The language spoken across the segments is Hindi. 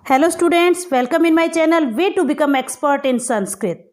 Hello students, welcome in my channel way to become expert in Sanskrit.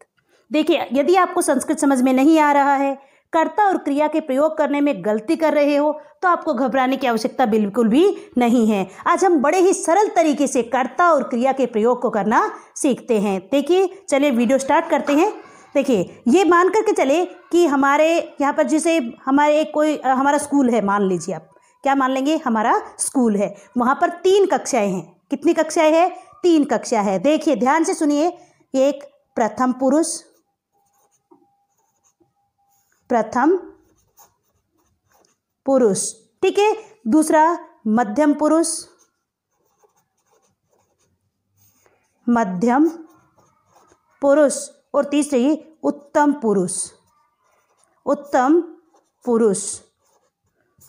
देखिए, यदि आपको संस्कृत समझ में नहीं आ रहा है, कर्ता और क्रिया के प्रयोग करने में गलती कर रहे हो, तो आपको घबराने की आवश्यकता बिल्कुल भी नहीं है। आज हम बड़े ही सरल तरीके से कर्ता और क्रिया के प्रयोग को करना सीखते हैं। देखिए, चलिए वीडियो स्टार्ट करते हैं। देखिए, ये मान करके चले कि हमारे यहाँ पर जैसे हमारा स्कूल है, मान लीजिए आप क्या मान लेंगे, हमारा स्कूल है। वहाँ पर 3 कक्षाएं हैं। कितनी कक्षाएं हैं? 3 कक्षा है। देखिए ध्यान से सुनिए। एक प्रथम पुरुष, ठीक है। दूसरा मध्यम पुरुष और तीसरी उत्तम पुरुष।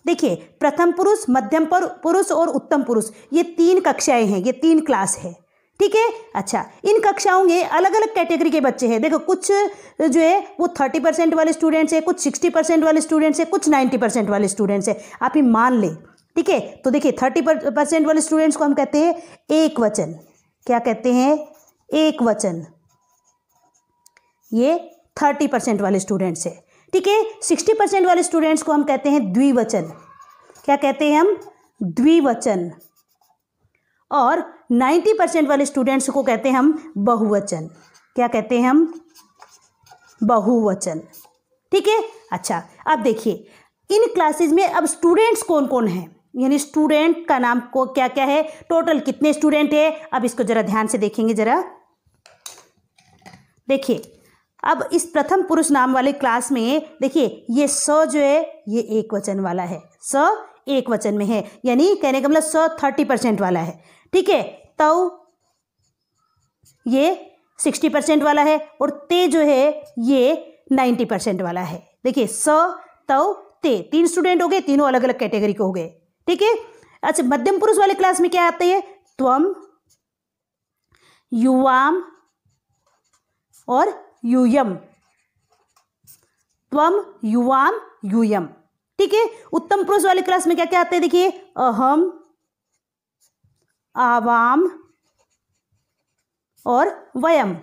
देखिए, प्रथम पुरुष, मध्यम पुरुष और उत्तम पुरुष, ये 3 कक्षाएं हैं, ये 3 क्लास है, ठीक है। अच्छा, इन कक्षाओं में अलग अलग कैटेगरी के बच्चे हैं। देखो, कुछ जो है वो 30% वाले स्टूडेंट्स हैं, कुछ 60% वाले स्टूडेंट्स हैं, कुछ 90% वाले स्टूडेंट्स हैं। आप ही मान ले, ठीक है। तो देखिए, 30% वाले स्टूडेंट्स को हम कहते हैं एक वचन। क्या कहते हैं? एक वचन। ये 30% वाले स्टूडेंट्स हैं, ठीक है। 60% वाले स्टूडेंट्स को हम कहते हैं द्विवचन। क्या कहते हैं हम? द्विवचन। और 90% वाले स्टूडेंट्स को कहते हैं हम बहुवचन। क्या कहते हैं हम? बहुवचन, ठीक है। अच्छा, अब देखिए इन क्लासेस में अब स्टूडेंट्स कौन कौन हैं, यानी स्टूडेंट का नाम को क्या क्या है, टोटल कितने स्टूडेंट है। अब इसको जरा ध्यान से देखेंगे। जरा देखिए, अब इस प्रथम पुरुष नाम वाले क्लास में देखिए, ये स जो है ये एक वचन वाला है। स एक वचन में है, यानी कहने का मतलब स 30% वाला है, ठीक है। तो ये 60% वाला है और ते जो है ये 90% वाला है। देखिए, स तौ ते 3 स्टूडेंट हो गए, तीनों अलग अलग कैटेगरी के हो गए, ठीक है। अच्छा, मध्यम पुरुष वाले क्लास में क्या आते हैं? त्वम, युवाम और यूयम। त्वम, युवाम, यूयम, ठीक है। उत्तम पुरुष वाले क्लास में क्या क्या आते हैं? देखिए, अहम, आवाम और वयम।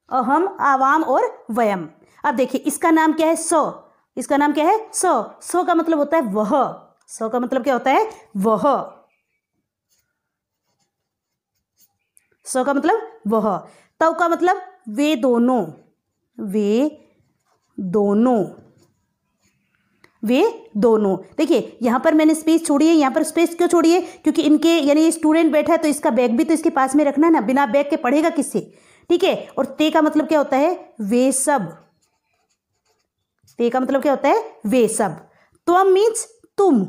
अहम, आवाम और वयम। अब देखिए, इसका नाम क्या है? स। इसका नाम क्या है? स। स का मतलब होता है वह। स का मतलब क्या होता है? वह। स का मतलब वह। तव का मतलब वे दोनों। देखिए, यहां पर मैंने स्पेस छोड़ी है। यहां पर स्पेस क्यों छोड़ी है? क्योंकि इनके यानी स्टूडेंट बैठा है तो इसका बैग भी तो इसके पास में रखना है ना, बिना बैग के पढ़ेगा किससे, ठीक है। और ते का मतलब क्या होता है? वे सब। ते का मतलब क्या होता है? वे सब। त्वम मीन्स तुम।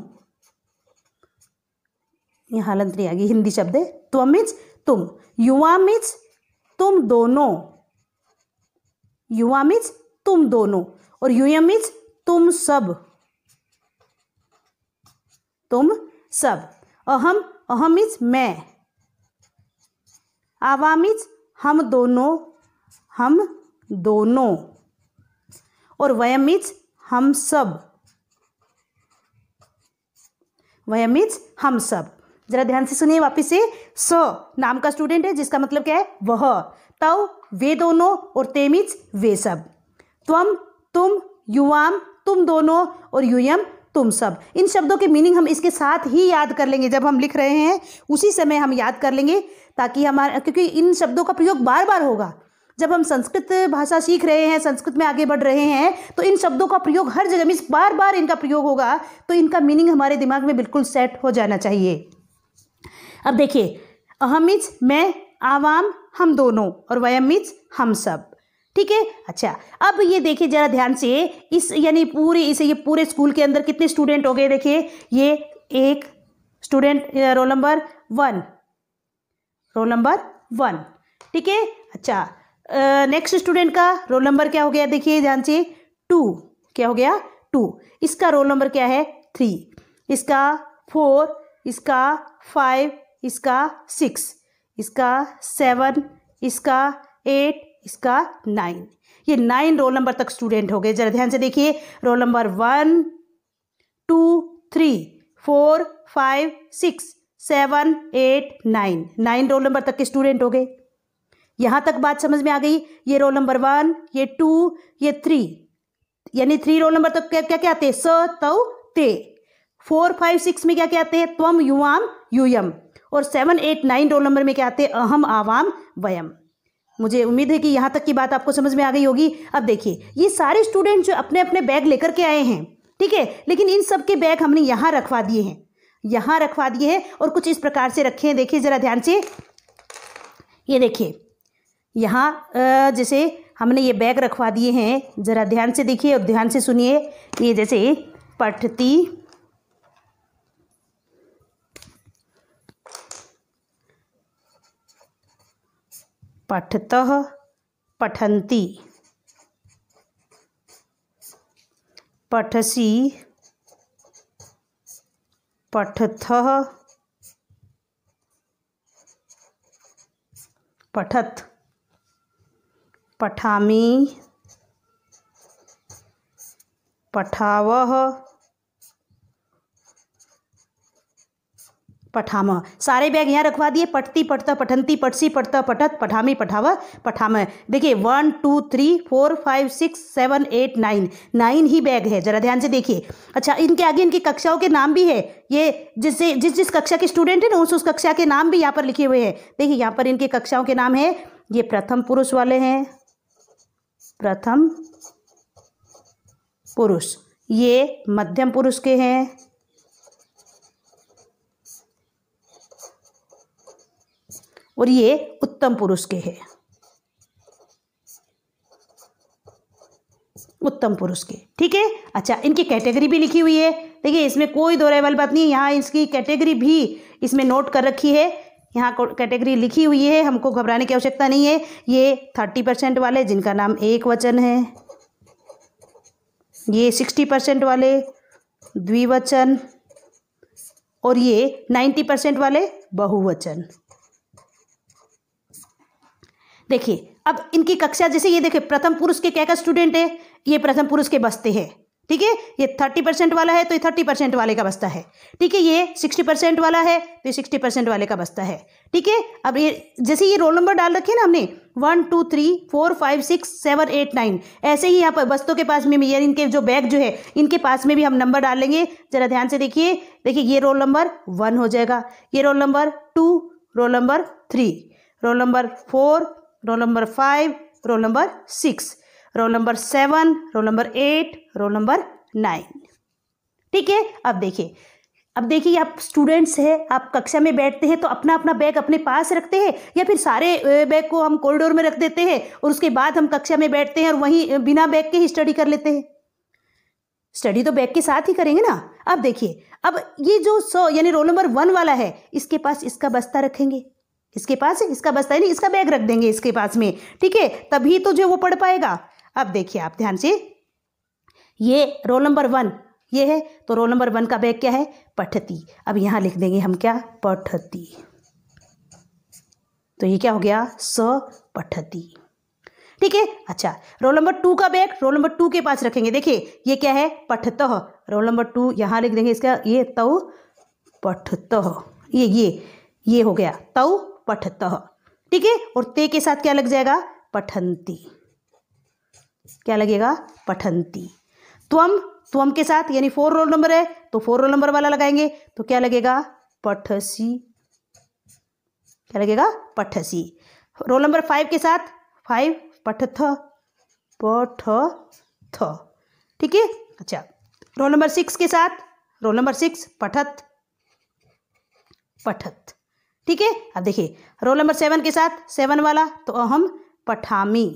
यह हालत नहीं आ गई, हिंदी शब्द है। त्वम मीन्स तुम। युवा मीन्स तुम दोनों। युवा मीन्स तुम दोनों। और यूयम मीन्स तुम सब। अहम, अहम मीन्स मैं। आवा मीन्स हम दोनों। और वयम मीन्स हम सब। वयम मीन्स हम सब। जरा ध्यान से सुनिए वापिस से। स नाम का स्टूडेंट है, जिसका मतलब क्या है? वह। तव वे दोनों और ते मीन्स वे सब। त्वम तुम, युवाम तुम दोनों और यूयम तुम सब। इन शब्दों के मीनिंग हम इसके साथ ही याद कर लेंगे। जब हम लिख रहे हैं उसी समय हम याद कर लेंगे, ताकि क्योंकि इन शब्दों का प्रयोग बार बार होगा। जब हम संस्कृत भाषा सीख रहे हैं, संस्कृत में आगे बढ़ रहे हैं, तो इन शब्दों का प्रयोग हर जगह में बार बार इनका प्रयोग होगा, तो इनका मीनिंग हमारे दिमाग में बिल्कुल सेट हो जाना चाहिए। अब देखिए, अहम मीन्स मैं, आवाम हम दोनों और वयम मीन्स हम सब, ठीक है। अच्छा, अब ये देखिए जरा ध्यान से, इस यानी ये पूरे स्कूल के अंदर कितने स्टूडेंट हो गए? देखिए, ये एक स्टूडेंट रोल नंबर 1, ठीक है। अच्छा, नेक्स्ट स्टूडेंट का रोल नंबर क्या हो गया? देखिए ध्यान से, 2। क्या हो गया? 2। इसका रोल नंबर क्या है? 3। इसका 4, इसका 5, इसका 6, इसका 7, इसका 8, इसका 9। ये 9 रोल नंबर तक स्टूडेंट हो गए। जरा ध्यान से देखिए, रोल नंबर 1, 2, 3, 4, 5, 6, 7, 8, 9, 9 रोल नंबर तक के स्टूडेंट हो गए। यहाँ तक बात समझ में आ गई। ये रोल नंबर 1, ये 2, ये 3, यानी 3 रोल नंबर तक क्या क्या आते हैं? स, तौ, ते। 4, 5, 6 में क्या क्या आते हैं? त्वम, युवाम, यूयम। और 7, 8, 9 रोल नंबर में क्या आते हैं? अहम, आवाम, वयम। मुझे उम्मीद है कि यहाँ तक की बात आपको समझ में आ गई होगी। अब देखिए, ये सारे स्टूडेंट जो अपने अपने बैग लेकर के आए हैं, ठीक है, लेकिन इन सब के बैग हमने यहाँ रखवा दिए हैं, यहाँ रखवा दिए हैं और कुछ इस प्रकार से रखे हैं। देखिए ज़रा ध्यान से, ये देखिए यहाँ जैसे हमने ये बैग रखवा दिए हैं, ज़रा ध्यान से देखिए और ध्यान से सुनिए। ये जैसे पठती, पठतः, पठन्ति, पठसि, पठथः, पठत, पठामि, पठावः, पठामः। सारे बैग यहाँ रखवा दिए। पठती, पठता, पठन्ति, पठसी, पठता, पठत, पठामि, पठावः, पठामः। देखिए 1, 2, 3, 4, 5, 6, 7, 8, 9, 9 ही बैग है। जरा ध्यान से देखिए। अच्छा, इनके आगे इनकी कक्षाओं के नाम भी है। ये जिस कक्षा के स्टूडेंट है ना, उस कक्षा के नाम भी यहाँ पर लिखे हुए हैं। देखिए यहाँ पर इनके कक्षाओं के नाम है। ये प्रथम पुरुष वाले हैं, प्रथम पुरुष। ये मध्यम पुरुष के हैं, और ये उत्तम पुरुष के हैं, उत्तम पुरुष के। ठीक है। अच्छा, इनकी कैटेगरी भी लिखी हुई है। देखिए इसमें कोई दो राय वाली बात नहीं है, यहाँ इसकी कैटेगरी भी इसमें नोट कर रखी है। यहाँ कैटेगरी लिखी हुई है, हमको घबराने की आवश्यकता नहीं है। ये 30% वाले जिनका नाम एक वचन है, ये 60% वाले द्विवचन, और ये 90% वाले बहुवचन। देखिए अब इनकी कक्षा, जैसे ये देखिए प्रथम पुरुष के क्या का स्टूडेंट है, ये प्रथम पुरुष के बस्ते हैं। ठीक है, ये 30% वाला है तो ये 30% वाले का बस्ता है। ठीक है, ये 60% वाला है तो ये 60% वाले का बस्ता है। ठीक है, अब ये जैसे ये रोल नंबर डाल रखे हैं ना हमने 1, 2, 3, 4, 5, 6, 7, 8, 9, ऐसे ही यहाँ पर बस्तों के पास में भी, यानी इनके जो बैग जो है इनके पास में भी हम नंबर डाल लेंगे। जरा ध्यान से देखिए। देखिए ये रोल नंबर 1 हो जाएगा, ये roll number 2, roll number 3, roll number 4, roll number 5, roll number 6, roll number 7, roll number 8, roll number 9। ठीक है। अब देखिए आप स्टूडेंट्स हैं, आप कक्षा में बैठते हैं तो अपना अपना बैग अपने पास रखते हैं, या फिर सारे बैग को हम कॉरिडोर में रख देते हैं और उसके बाद हम कक्षा में बैठते हैं और वहीं बिना बैग के ही स्टडी कर लेते हैं। स्टडी तो बैग के साथ ही करेंगे ना। अब देखिए, अब ये जो 100 यानी रोल नंबर 1 वाला है, इसके पास इसका बस्ता रखेंगे, इसके पास इसका बस्ता है नहीं, इसका बैग रख देंगे इसके पास में। ठीक है, तभी तो जो वो पढ़ पाएगा। अब देखिए आप ध्यान से, ये रोल नंबर 1 ये है, तो रोल नंबर 1 का बैग क्या है? पठती। अब यहाँ लिख देंगे हम क्या? पठती। तो ये क्या हो गया? स पठती। ठीक है। अच्छा, रोल नंबर 2 का बैग रोल नंबर 2 के पास रखेंगे। देखिए ये क्या है? पठतः। रोल नंबर 2 यहाँ लिख देंगे इसका, ये तौ पठतः। ये हो गया तौ पठतः। ठीक है, और ते के साथ क्या लग जाएगा? पठन्ति। क्या लगेगा? पठन्ति। त्वम के साथ, यानी 4 रोल नंबर है तो 4 रोल नंबर वाला लगाएंगे, तो क्या लगेगा? पठसी। क्या लगेगा? पठसी। रोल नंबर 5 के साथ 5 पठथ, पठथ। ठीक है। अच्छा, रोल नंबर 6 के साथ रोल नंबर 6 पठत, पठत। ठीक है। अब देखिए रोल नंबर 7 के साथ 7 वाला, तो अहम पठामी,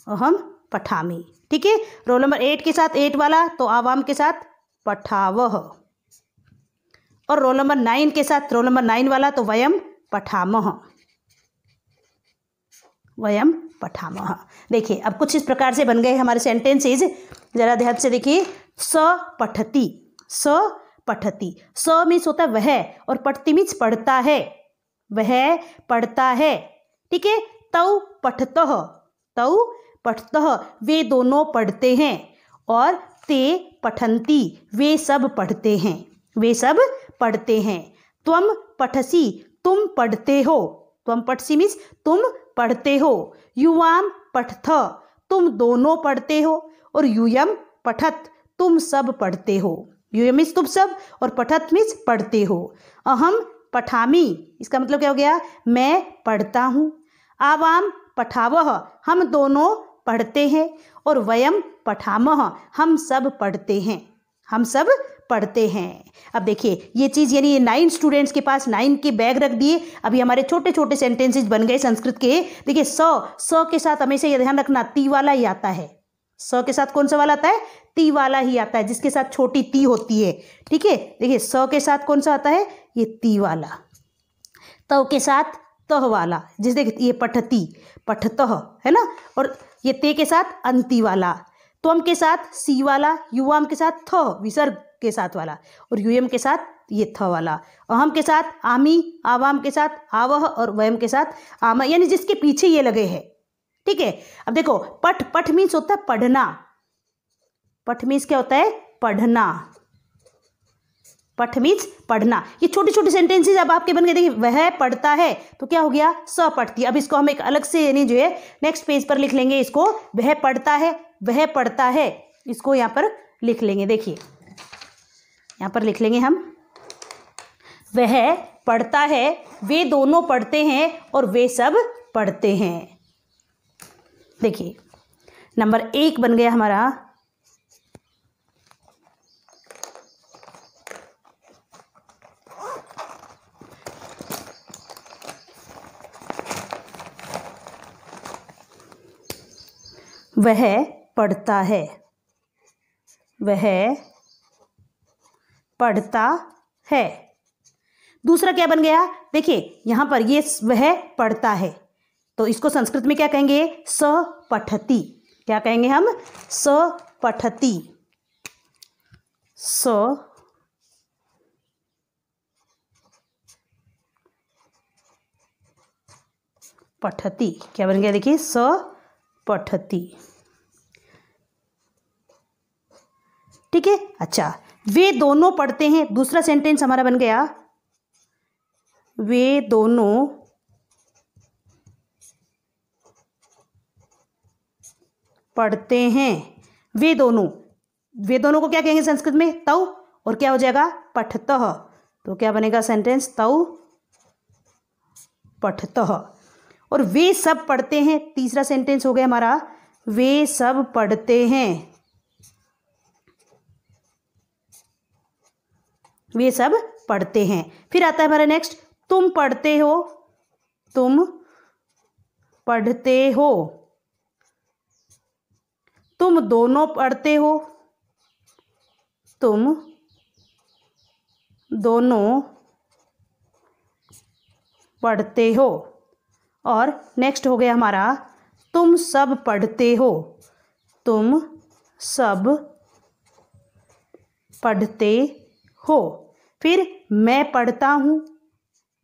अहम पठामी। ठीक है। रोल नंबर 8 के साथ 8 वाला, तो आवाम के साथ पठावह, और रोल नंबर 9 के साथ रोल नंबर 9 वाला, तो वयम पठामह, वयम पठामह। देखिए अब कुछ इस प्रकार से बन गए हमारे सेंटेंसेज। जरा ध्यान से देखिए। स पठती, स पठती। स मीन्स होता है वह, और पठती मीन्स पढ़ता है, वह पढ़ता है। ठीक है। तौ पठतः, तौ पठतः, वे दोनों पढ़ते हैं। और ते पठन्ति, वे सब पढ़ते हैं, वे सब पढ़ते हैं। त्वम पठसि, तुम पढ़ते हो। त्वम पठसि मीन्स तुम पढ़ते हो। युवाम पठथ, तुम दोनों पढ़ते हो। और यूयम पठत, तुम सब पढ़ते हो। यूयम मीन्स तुम सब और पठत मीन्स पढ़ते हो। अहम पठामि, इसका मतलब क्या हो गया, मैं पढ़ता हूँ। आवाम पठावह, हम दोनों पढ़ते हैं। और वयम पठामह, हम सब पढ़ते हैं। हम सब पढ़ते हैं। अब देखिए ये चीज़ यानी ये 9 स्टूडेंट्स के पास 9 के बैग रख दिए। अभी हमारे छोटे छोटे सेंटेंसेस बन गए संस्कृत के। देखिए स के साथ हमेशा ये ध्यान रखना ती वाला ही आता है। स के साथ कौन सा वाला आता है, ती वाला ही आता है, जिसके साथ छोटी ती होती है। ठीक है, देखिए स के साथ कौन सा आता है, ये ती वाला। तव के साथ तह वाला, जिस देखिए ये पठती पठतः है ना। और ये ते के साथ अंति वाला। त्वम के साथ सी वाला। युवाम के साथ थ विसर्ग के साथ वाला। और यूयम के साथ ये थ वाला। अहम के साथ आमी, आवाम के साथ आवह और वयम के साथ आमा, यानी जिसके पीछे ये लगे हैं। ठीक है, अब देखो पठ, पठ मीन्स होता है पढ़ना। पठ मीन्स क्या होता है, पढ़ना। पठ मीन्स पढ़ना। ये छोटे छोटे सेंटेंसेस अब आपके बन गए। देखिए वह पढ़ता है तो क्या हो गया, स पढ़ती। अब इसको हम एक अलग से यानी जो है नेक्स्ट पेज पर लिख लेंगे इसको। वह पढ़ता है, वह पढ़ता है, इसको यहाँ पर लिख लेंगे। देखिए यहाँ पर लिख लेंगे हम, वह पढ़ता है, वे दोनों पढ़ते हैं और वे सब पढ़ते हैं। देखिए नंबर 1 बन गया हमारा, वह पढ़ता है, वह पढ़ता है। दूसरा क्या बन गया, देखिए यहां पर ये वह पढ़ता है तो इसको संस्कृत में क्या कहेंगे, स पठति। क्या कहेंगे हम, स पठति। स पठति क्या बन गया, देखिए स पठति। ठीक है, अच्छा वे दोनों पढ़ते हैं। दूसरा सेंटेंस हमारा बन गया, वे दोनों पढ़ते हैं। वे दोनों, वे दोनों को क्या कहेंगे संस्कृत में, तौ। और क्या हो जाएगा, पठतः। तो क्या बनेगा सेंटेंस, तौ पठतः। और वे सब पढ़ते हैं, तीसरा सेंटेंस हो गया हमारा, वे सब पढ़ते हैं। वे सब पढ़ते हैं। फिर आता है हमारा नेक्स्ट, तुम पढ़ते हो, तुम पढ़ते हो। तुम दोनों पढ़ते हो, तुम दोनों पढ़ते हो। और नेक्स्ट हो गया हमारा, तुम सब पढ़ते हो, तुम सब पढ़ते हो। फिर मैं पढ़ता हूँ,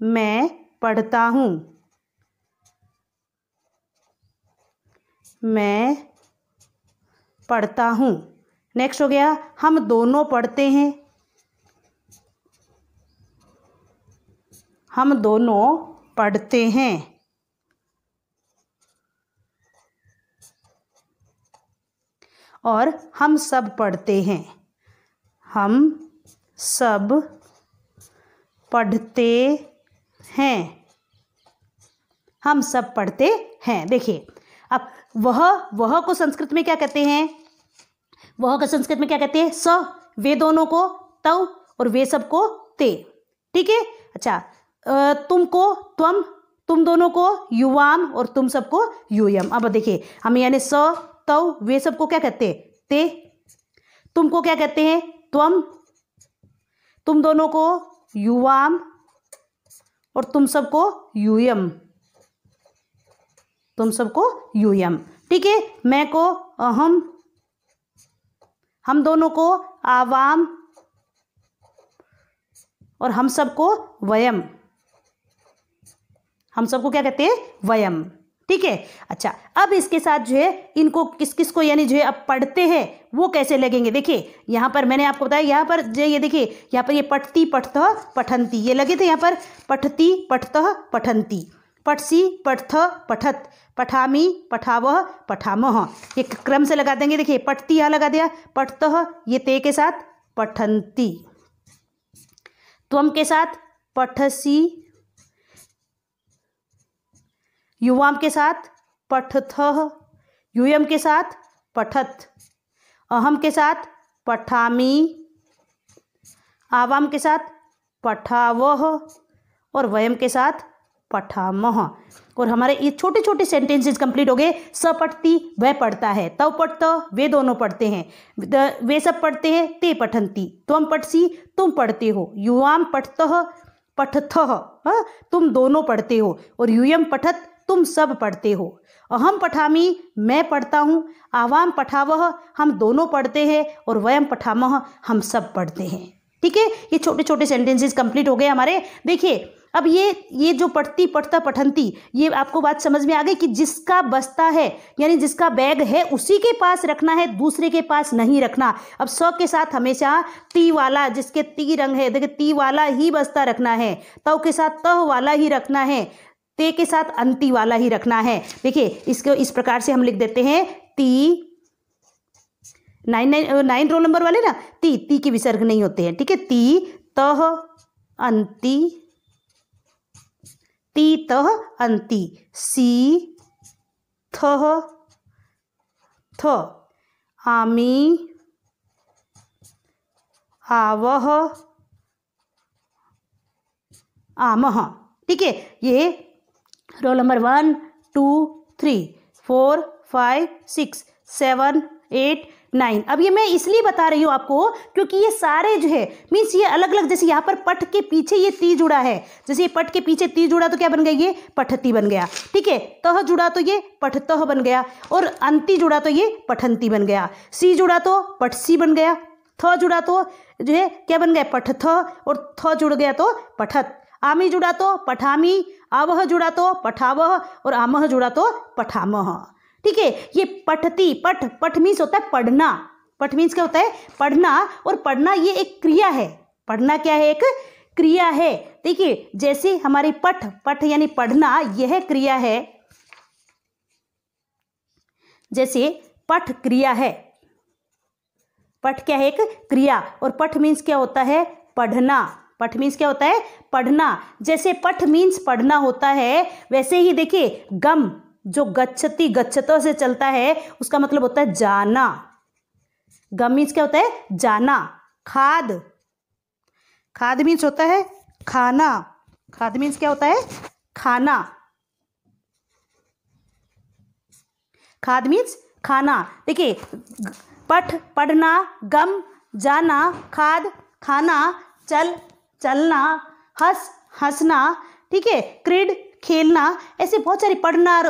मैं पढ़ता हूँ, मैं पढ़ता हूँ। नेक्स्ट हो गया, हम दोनों पढ़ते हैं, हम दोनों पढ़ते हैं। और हम सब पढ़ते हैं, हम सब पढ़ते हैं, हम सब पढ़ते हैं। देखिए अब वह को संस्कृत में क्या कहते हैं, वह को संस्कृत में क्या कहते हैं, स। वे दोनों को तव और वे सब को ते। ठीक है, अच्छा तुमको त्वम, तुम दोनों को युवाम और तुम सबको यूयम। अब देखिए हम यानी स तव वे सबको क्या कहते हैं, ते। तुमको क्या कहते हैं, त्वम। तुम दोनों को युवाम और तुम सबको यूयम, तुम सबको यूयम। ठीक है, मैं को अहम, हम दोनों को आवाम और हम सबको वयम। हम सबको क्या कहते हैं, वयम। ठीक है। अच्छा, अब इसके साथ जो है इनको किस किस को यानी जो है अब पढ़ते हैं वो कैसे लगेंगे। देखिए यहाँ पर मैंने आपको बताया, यहाँ पर जो ये देखिए यहाँ पर ये पठती पठतः पठंती ये लगे थे, यहाँ पर पठती पठतः पठंती, पठसी पठथ पठत, पठामी पठावह पठामह, ये क्रम से लगा देंगे। देखिए पठती यहाँ लगा दिया, पठतः ये ते के साथ पठंती, त्वम के साथ पठसी, युवाम के साथ पठथः, यूयम के साथ पठत, अहम के साथ पठामी, आवाम के साथ पठावह और वयम के साथ पठामह। और हमारे ये छोटे छोटे सेंटेंसेस कंप्लीट हो गए। स पठती वह पढ़ता है, तव पठत वे दोनों पढ़ते हैं, वे सब पढ़ते हैं, ते पठंती, त्वम पठसी तुम पढ़ते हो, युवाम पठतः पठथः तुम दोनों पढ़ते हो, और यूयम पठत तुम सब पढ़ते हो, अहम पठामी मैं पढ़ता हूँ, आवाम पठावह हम दोनों पढ़ते हैं, और वयम पठामह हम सब पढ़ते हैं। ठीक है, ये छोटे छोटे सेंटेंसेस कंप्लीट हो गए हमारे। देखिए अब ये जो पठती पठता पठंती, ये आपको बात समझ में आ गई कि जिसका बस्ता है यानी जिसका बैग है उसी के पास रखना है, दूसरे के पास नहीं रखना। अब स के साथ हमेशा ती वाला, जिसके ती रंग है, देखिए ती वाला ही बस्ता रखना है, तव के साथ तह वाला ही रखना है, ते के साथ अंति वाला ही रखना है। देखिए इसको इस प्रकार से हम लिख देते हैं, ती 9 रोल नंबर वाले ना, ती के विसर्ग नहीं होते हैं। ठीक है, ती तह अंति, ती तह अंति, सी थह थ, आमी आवह आमह। ठीक है, ये रोल नंबर 1 2 3 4 5 6 7 8 9। अब ये मैं इसलिए बता रही हूँ आपको क्योंकि ये सारे जो है मीन्स ये अलग अलग, जैसे यहाँ पर पठ के पीछे ये ती जुड़ा है, जैसे ये पठ के पीछे ती जुड़ा तो क्या बन गया, ये पठती बन गया। ठीक है, तह जुड़ा तो ये पठतह बन गया, और अंति जुड़ा तो ये पठंती बन गया, सी जुड़ा तो पठसी बन गया, थ जुड़ा तो जो है क्या बन गया, पठथ, और थ जुड़ गया तो पठत, आमी जुड़ा तो पठामी, आवह जुड़ा तो पठावह, और आमह जुड़ा तो पठामह। ठीक है, ये पठती पठ मीन्स होता है पढ़ना, पठ मीन्स क्या होता है, पढ़ना, और पढ़ना ये एक क्रिया है। पढ़ना क्या है, एक क्रिया है। देखिए जैसे हमारी पठ यानी पढ़ना यह क्रिया है, जैसे पठ क्रिया है, पठ क्या है, एक क्रिया, और पठ मीन्स क्या होता है, पढ़ना, पठ मीन्स क्या होता है, पढ़ना। जैसे पठ मीन्स पढ़ना होता है, वैसे ही देखिए गम जो गच्छति गच्छतों से चलता है उसका मतलब होता है जाना, गम मीन्स क्या होता है, जाना। खाद, खाद मीन्स होता है खाना, खाद मीन्स क्या होता है, खाना, खाद मीन्स खाना। देखिए पठ पढ़ना, गम जाना, खाद खाना, चल चलना, हंस हंसना, ठीक है, क्रीड खेलना, ऐसे बहुत सारी, पढ़ना,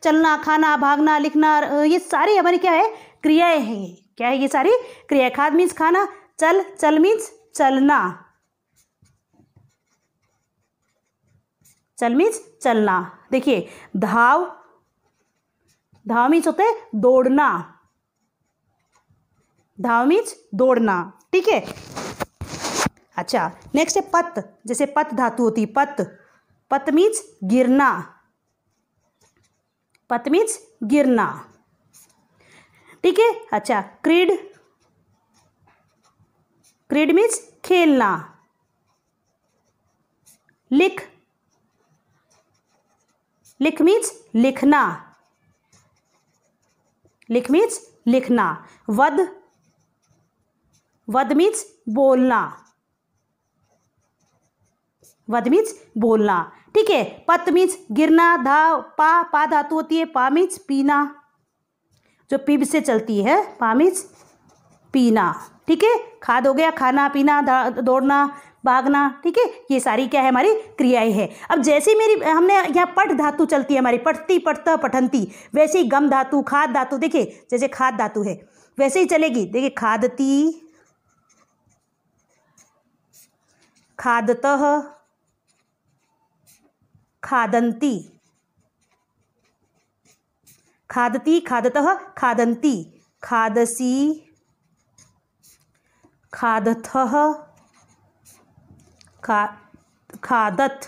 चलना, खाना, भागना, लिखना, ये सारी हमारी क्या है, क्रियाएं हैं। ये क्या है, ये सारी क्रिया। खाद मीन्स खाना, चल मीन्स चलना, चल मीन्स चलना। देखिए धाव मीन्स होता है दौड़ना, धाव मीन्स दौड़ना। ठीक है, अच्छा नेक्स्ट है पत। जैसे पत धातु होती है, पत मीन्स गिरना, पत मीन्स गिरना। ठीक है, अच्छा क्रीड मीन्स खेलना, लिख मीन्स लिखना, लिख मीन्स लिखना। वध मीन्स बोलना, वध मीन्स बोलना। ठीक है, पत मीन्स गिरना, पा धातु होती है, पा मीन्स पीना, जो पीब से चलती है, पा मीन्स पीना। ठीक है, खाद हो गया खाना पीना, दौड़ना भागना। ठीक है, ये सारी क्या है, हमारी क्रियाएं हैं। अब जैसे हमने यहाँ पठ धातु चलती है हमारी, पठती पठता पठंती, वैसे ही गम धातु, खाद धातु, देखिए जैसे खाद धातु है वैसे ही चलेगी। देखिए खादती, खादतः, खादंती, खादती खादतः खादन्ति खादसी खादथः खादत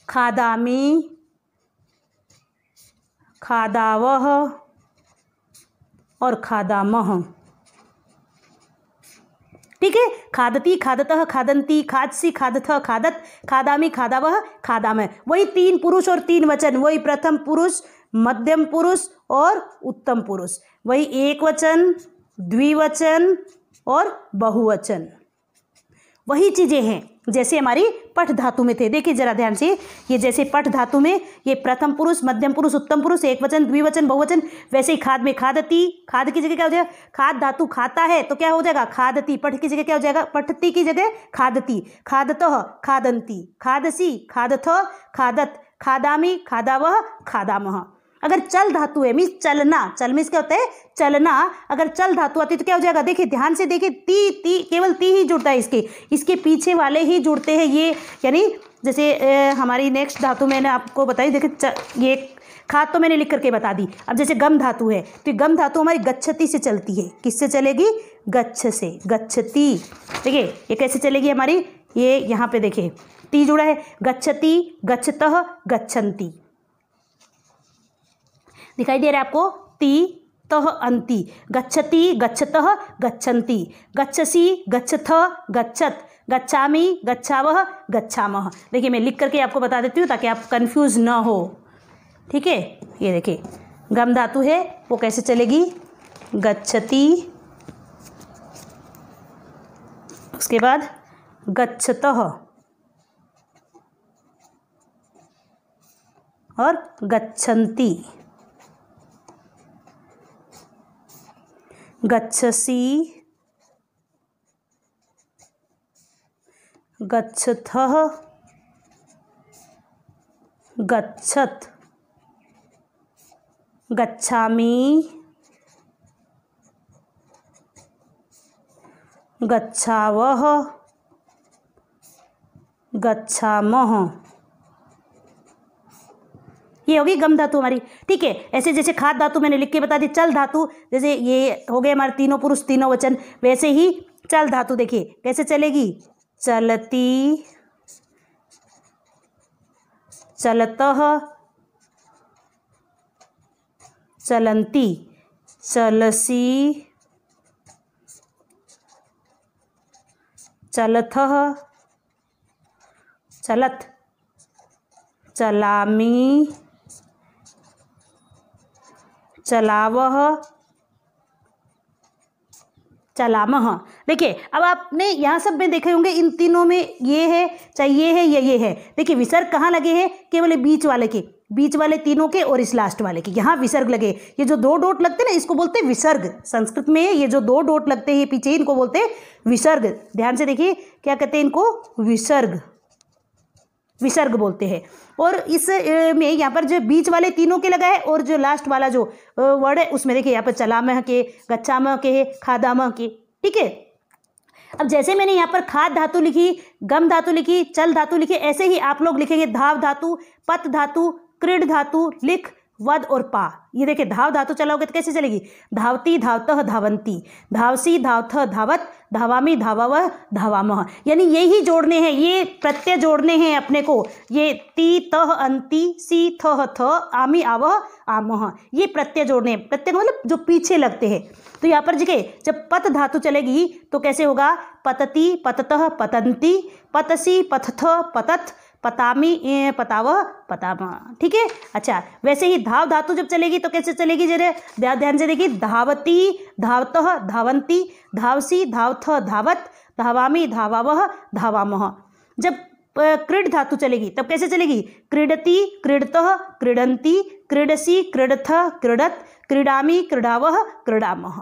खादामि खादावः और खादामः। ठीक है, खादती खादतः खादन्ति खादसी खादथः खादत खादामि खादावः खादामः। वही 3 पुरुष और 3 वचन, वही प्रथम पुरुष, मध्यम पुरुष और उत्तम पुरुष, वही एक वचन, द्विवचन और बहुवचन, वही चीज़ें हैं जैसे हमारी पठ धातु में थे। देखिए जरा ध्यान से, ये जैसे पठ धातु में ये प्रथम पुरुष, मध्यम पुरुष, उत्तम पुरुष, एक वचन, द्विवचन, बहुवचन, वैसे ही खाद में खादती, खाद की जगह क्या हो जाएगा, खाद धातु खाता है तो क्या हो जाएगा खादती, पठ की जगह क्या हो जाएगा, पठती की जगह खादती, खादतः खादन्ति, खादसी खादथः खादत खादामि खादावः खादामः। अगर चल धातु है मीन्स चलना, चल मीन्स क्या होता है चलना, अगर चल धातु आती है तो क्या हो जाएगा, देखिए ध्यान से देखिए, ती केवल ती ही जुड़ता है, इसके पीछे वाले ही जुड़ते हैं ये, यानी जैसे हमारी नेक्स्ट धातु मैंने आपको बताई, देखिए ये खाद तो मैंने लिख करके बता दी। अब जैसे गम धातु है तो गम धातु हमारी गच्छति से चलती है, किससे चलेगी, गच्छ से, गच्छति। देखिए ये कैसे चलेगी हमारी, ये यहाँ पे देखिए ती जुड़ा है, गच्छति गच्छतः गच्छन्ति, दिखाई दे रहा है आपको, ती तह अंति, गच्छति गच्छतः गच्छन्ति, गच्छसि गच्छथः गच्छत, गच्छामि गच्छावः गच्छामः। देखिए मैं लिख करके आपको बता देती हूँ ताकि आप कंफ्यूज ना हो। ठीक है, ये देखिए गम धातु है वो कैसे चलेगी, गच्छति, उसके बाद गच्छतः और गच्छन्ति, गच्छसि गच्छथः गच्छत, गच्छामि गच्छावः गच्छामः। ये होगी गम धातु हमारी। ठीक है, ऐसे जैसे खाद धातु मैंने लिख के बता दी, चल धातु जैसे ये हो गए हमारे तीनों पुरुष तीनों वचन, वैसे ही चल धातु देखिए कैसे चलेगी, चलती चलतः चलन्ति, चलसि चलथः चलत, चलामि चलावः चलामः। देखिए अब आपने यहाँ सब में देखे होंगे, इन तीनों में ये है चाहे ये है या ये है, देखिए विसर्ग कहाँ लगे हैं, केवल बीच वाले के, बीच वाले तीनों के और इस लास्ट वाले के, यहाँ विसर्ग लगे। ये जो 2 डॉट लगते हैं ना इसको बोलते हैं विसर्ग, संस्कृत में ये जो 2 डॉट लगते हैं पीछे इनको बोलते हैं विसर्ग। ध्यान से देखिए क्या कहते हैं इनको, विसर्ग, विसर्ग बोलते हैं। और इस में यहाँ पर जो बीच वाले तीनों के लगा है और जो लास्ट वाला जो वर्ड है उसमें देखिए यहाँ पर चलामह के, गच्छामह के, खादामह के। ठीक है, अब जैसे मैंने यहाँ पर खाद धातु लिखी, गम धातु लिखी, चल धातु लिखी, ऐसे ही आप लोग लिखेंगे धाव धातु, पत धातु, क्रीड धातु, लिख, वद और पा। ये देखिए धाव धातु चलाओगे तो कैसे चलेगी, धावती धावतः धावंती, धावसी धावथः धावत, धावामी धावावः धावामः। यानी यही जोड़ने हैं, ये प्रत्यय जोड़ने हैं अपने को, ये ती तह अंति, सी थह थ, आमी आवह आमह, ये प्रत्यय जोड़ने हैं। प्रत्यय मतलब जो पीछे लगते हैं। तो यहाँ पर देखिए जब पत धातु चलेगी तो कैसे होगा, पतती पततः पतंती, पतसी पतथ पतत, पतामी पतावह पतामा। ठीक है, अच्छा वैसे ही धाव धातु जब चलेगी तो कैसे चलेगी, जरा ध्यान से देखिए, धावती धावतः धावंती, धावसी धावथ धावत, धावामी धावावह धावामः। जब क्रीड धातु चलेगी तब कैसे चलेगी, क्रीडती क्रीडतः क्रीडंती, क्रीडसी क्रीडथ क्रीडत, क्रीडामी क्रीडावह क्रीडामः।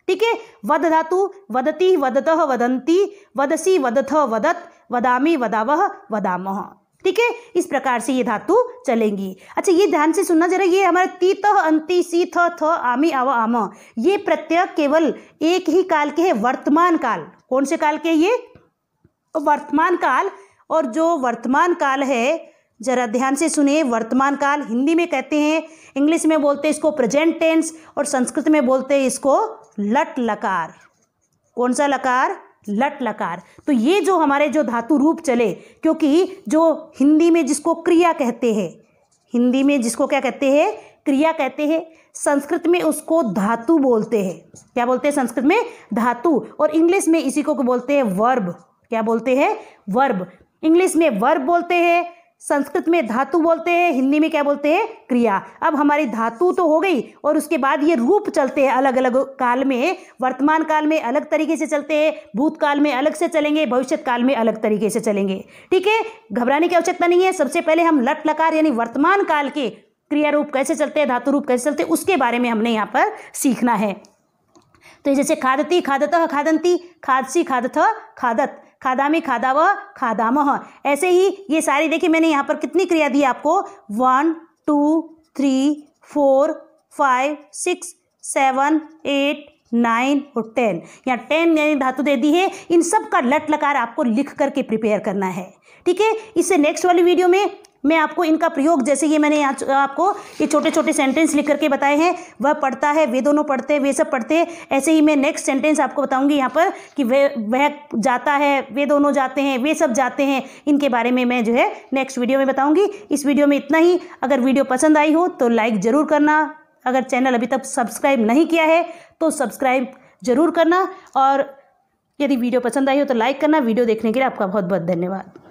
ठीक है, वद धातु वदती वदतः वदंती, वदसी वदथ वदत, वदामी वदावह वदामः। ठीक है, इस प्रकार से ये धातु चलेंगी। अच्छा ये ध्यान से सुनना जरा, ये हमारे ती तह अंति, सी थ थ, आमी आव आम, ये प्रत्यय केवल एक ही काल के हैं, वर्तमान काल। कौन से काल के, ये वर्तमान काल। और जो वर्तमान काल है, जरा ध्यान से सुनिए। वर्तमान काल हिंदी में कहते हैं, इंग्लिश में बोलते हैं इसको प्रेजेंट टेंस, और संस्कृत में बोलते हैं इसको लट लकार। कौन सा लकार? लट लकार। तो ये जो हमारे जो धातु रूप चले, क्योंकि जो हिंदी में जिसको क्रिया कहते हैं, हिंदी में जिसको क्या कहते हैं? क्रिया कहते हैं, संस्कृत में उसको धातु बोलते हैं। क्या बोलते हैं संस्कृत में? धातु। और इंग्लिश में इसी को बोलते हैं वर्ब। क्या बोलते हैं? वर्ब। इंग्लिश में वर्ब बोलते हैं, संस्कृत में धातु बोलते हैं, हिंदी में क्या बोलते हैं? क्रिया। अब हमारी धातु तो हो गई, और उसके बाद ये रूप चलते हैं अलग अलग काल में। वर्तमान काल में अलग तरीके से चलते हैं, भूतकाल में अलग से चलेंगे, भविष्य काल में अलग तरीके से चलेंगे। ठीक है, घबराने की आवश्यकता नहीं है। सबसे पहले हम लट लकार यानी वर्तमान काल के क्रिया रूप कैसे चलते हैं, धातु रूप कैसे चलते हैं, उसके बारे में हमने यहाँ पर सीखना है। तो जैसे खादती, खादतः, खादंती, खादसी, खादथ, खादत, खादामी, खादाव, खादामह। ऐसे ही ये सारी देखिए मैंने यहाँ पर कितनी क्रिया दी आपको, 1 2 3 4 5 6 7 8 9 और 10। यहाँ 10 यानी धातु दे दी है। इन सब का लट लकार आपको लिख करके प्रिपेयर करना है। ठीक है, इससे नेक्स्ट वाली वीडियो में मैं आपको इनका प्रयोग, जैसे ये मैंने यहाँ आपको ये छोटे छोटे सेंटेंस लिख करके बताए हैं, वह पढ़ता है, वे दोनों पढ़ते हैं, वे सब पढ़ते हैं। ऐसे ही मैं नेक्स्ट सेंटेंस आपको बताऊंगी यहाँ पर कि वह जाता है, वे दोनों जाते हैं, वे सब जाते हैं। इनके बारे में मैं जो है नेक्स्ट वीडियो में बताऊंगी। इस वीडियो में इतना ही। अगर वीडियो पसंद आई हो तो लाइक ज़रूर करना। अगर चैनल अभी तक सब्सक्राइब नहीं किया है तो सब्सक्राइब ज़रूर करना, और यदि वीडियो पसंद आई हो तो लाइक करना। वीडियो देखने के लिए आपका बहुत बहुत धन्यवाद।